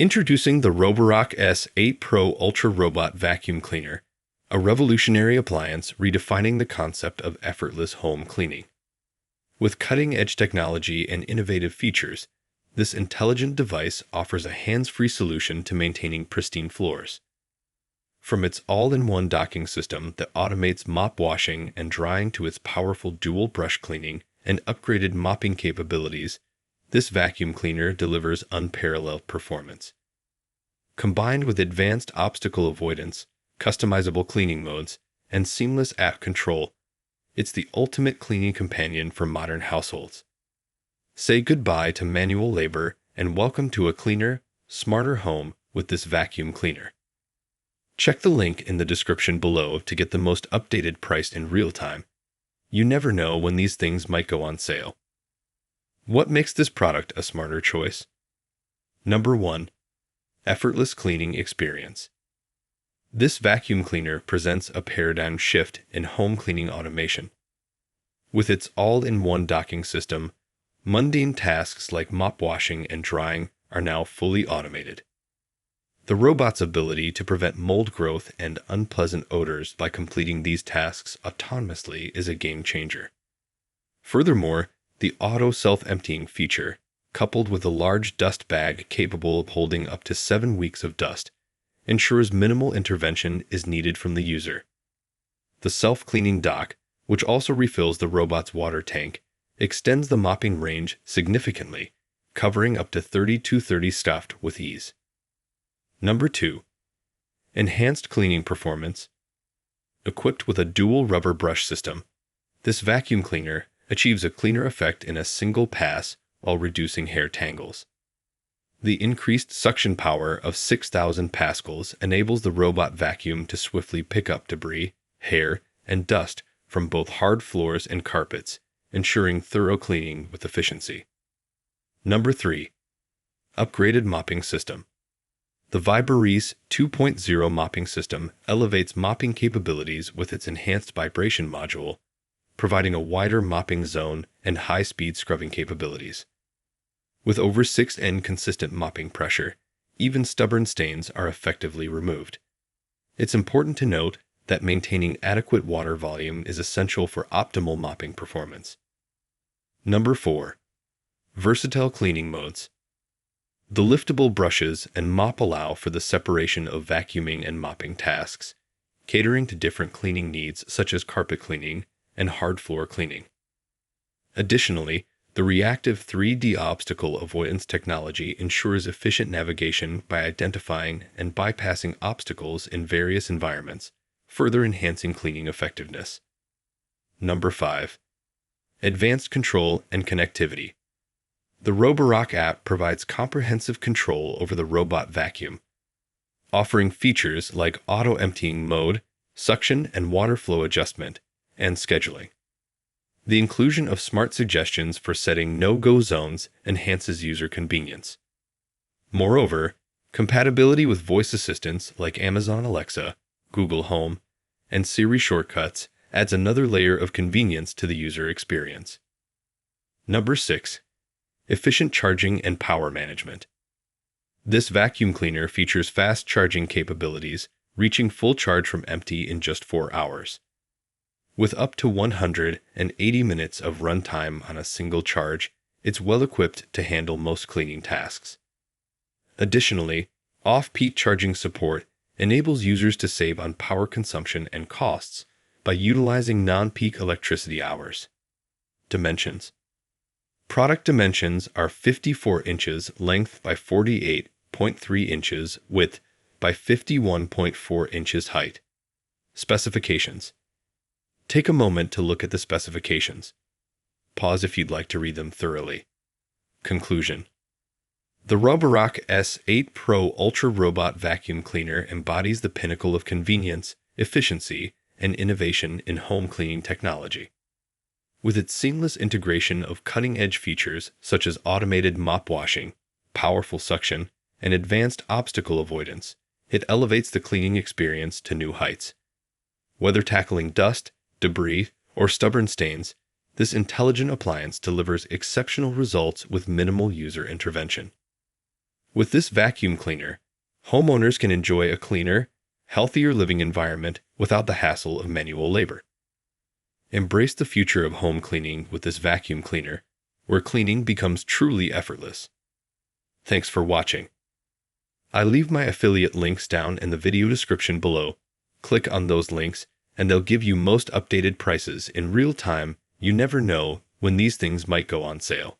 Introducing the Roborock S8 Pro Ultra Robot Vacuum Cleaner, a revolutionary appliance redefining the concept of effortless home cleaning. With cutting-edge technology and innovative features, this intelligent device offers a hands-free solution to maintaining pristine floors. From its all-in-one docking system that automates mop washing and drying to its powerful dual brush cleaning and upgraded mopping capabilities, this vacuum cleaner delivers unparalleled performance. Combined with advanced obstacle avoidance, customizable cleaning modes, and seamless app control, it's the ultimate cleaning companion for modern households. Say goodbye to manual labor and welcome to a cleaner, smarter home with this vacuum cleaner. Check the link in the description below to get the most updated price in real time. You never know when these things might go on sale. What makes this product a smarter choice? Number 1. Effortless cleaning experience. This vacuum cleaner presents a paradigm shift in home cleaning automation. With its all-in-one docking system, mundane tasks like mop washing and drying are now fully automated. The robot's ability to prevent mold growth and unpleasant odors by completing these tasks autonomously is a game changer. Furthermore, the auto self-emptying feature, coupled with a large dust bag capable of holding up to 7 weeks of dust, ensures minimal intervention is needed from the user. The self-cleaning dock, which also refills the robot's water tank, extends the mopping range significantly, covering up to 30 stuffed with ease. Number 2. Enhanced cleaning performance. Equipped with a dual rubber brush system, this vacuum cleaner achieves a cleaner effect in a single pass while reducing hair tangles. The increased suction power of 6,000 pascals enables the robot vacuum to swiftly pick up debris, hair, and dust from both hard floors and carpets, ensuring thorough cleaning with efficiency. Number 3. Upgraded mopping system. The Vibrease 2.0 mopping system elevates mopping capabilities with its enhanced vibration module, providing a wider mopping zone and high-speed scrubbing capabilities. With over 6N consistent mopping pressure, even stubborn stains are effectively removed. It's important to note that maintaining adequate water volume is essential for optimal mopping performance. Number 4. Versatile cleaning modes. The liftable brushes and mop allow for the separation of vacuuming and mopping tasks, catering to different cleaning needs such as carpet cleaning and hard floor cleaning. Additionally, the reactive 3D obstacle avoidance technology ensures efficient navigation by identifying and bypassing obstacles in various environments, further enhancing cleaning effectiveness. Number 5. Advanced control and connectivity. The Roborock app provides comprehensive control over the robot vacuum, offering features like auto-emptying mode, suction and water flow adjustment, and scheduling. The inclusion of smart suggestions for setting no-go zones enhances user convenience. Moreover, compatibility with voice assistants like Amazon Alexa, Google Home, and Siri shortcuts adds another layer of convenience to the user experience. Number 6. Efficient charging and power management. This vacuum cleaner features fast charging capabilities, reaching full charge from empty in just 4 hours. With up to 180 minutes of runtime on a single charge, it's well equipped to handle most cleaning tasks. Additionally, off-peak charging support enables users to save on power consumption and costs by utilizing non-peak electricity hours. Dimensions. Product dimensions are 54 inches length by 48.3 inches width by 51.4 inches height. Specifications. Take a moment to look at the specifications. Pause if you'd like to read them thoroughly. Conclusion. The Roborock S8 Pro Ultra Robot Vacuum Cleaner embodies the pinnacle of convenience, efficiency, and innovation in home cleaning technology. With its seamless integration of cutting-edge features such as automated mop washing, powerful suction, and advanced obstacle avoidance, it elevates the cleaning experience to new heights. Whether tackling dust, debris, or stubborn stains, this intelligent appliance delivers exceptional results with minimal user intervention. With this vacuum cleaner, homeowners can enjoy a cleaner, healthier living environment without the hassle of manual labor. Embrace the future of home cleaning with this vacuum cleaner, where cleaning becomes truly effortless. Thanks for watching. I leave my affiliate links down in the video description below. Click on those links and they'll give you most updated prices in real time. You never know when these things might go on sale.